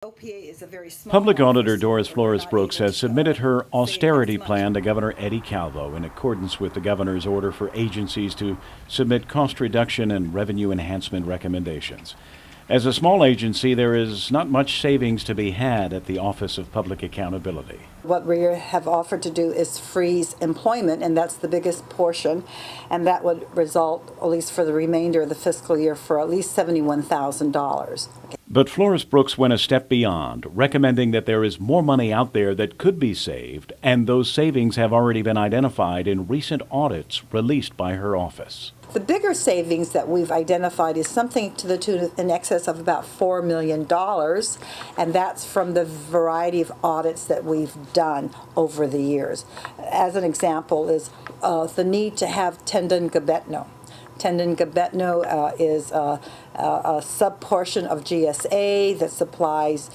OPA is a very small Public Auditor office. Doris We're Flores not Brooks able has to, submitted her say austerity as much. plan to Governor Eddie Calvo in accordance with the governor's order for agencies to submit cost reduction and revenue enhancement recommendations. As a small agency, there is not much savings to be had at the Office of Public Accountability. What we have offered to do is freeze employment, and that's the biggest portion, and that would result, at least for the remainder of the fiscal year, for at least $71,000. But Flores Brooks went a step beyond, recommending that there is more money out there that could be saved, and those savings have already been identified in recent audits released by her office. The bigger savings that we've identified is something to the tune of in excess of about $4 million, and that's from the variety of audits that we've done over the years. As an example is the need to have tendon gabetno. Tendon gabetno is a sub-portion of GSA that supplies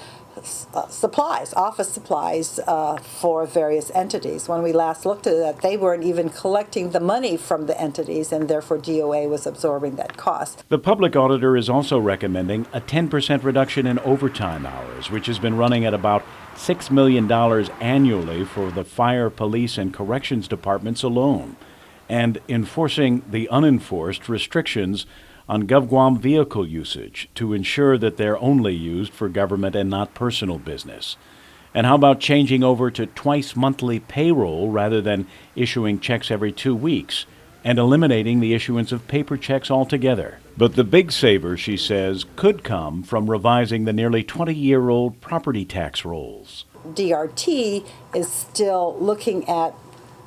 office supplies for various entities. When we last looked at that, they weren't even collecting the money from the entities, and therefore DOA was absorbing that cost. The public auditor is also recommending a 10% reduction in overtime hours, which has been running at about $6 million annually for the fire, police, and corrections departments alone, and enforcing the unenforced restrictions on GUAM vehicle usage to ensure that they're only used for government and not personal business. And how about changing over to twice monthly payroll rather than issuing checks every 2 weeks, and eliminating the issuance of paper checks altogether? But the big saver, she says, could come from revising the nearly 20-year-old property tax rolls. DRT is still looking at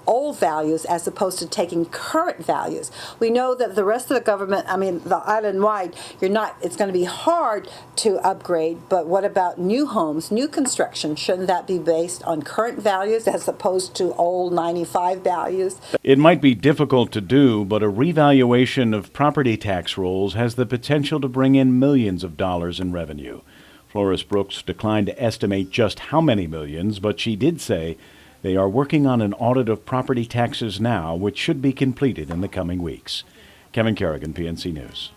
old values as opposed to taking current values. We know that the rest of the government, the island-wide, it's going to be hard to upgrade, but what about new homes, new construction? Shouldn't that be based on current values as opposed to old 95 values? It might be difficult to do, but a revaluation of property tax rolls has the potential to bring in millions of dollars in revenue. Flores Brooks declined to estimate just how many millions, but she did say they are working on an audit of property taxes now, which should be completed in the coming weeks. Kevin Kerrigan, PNC News.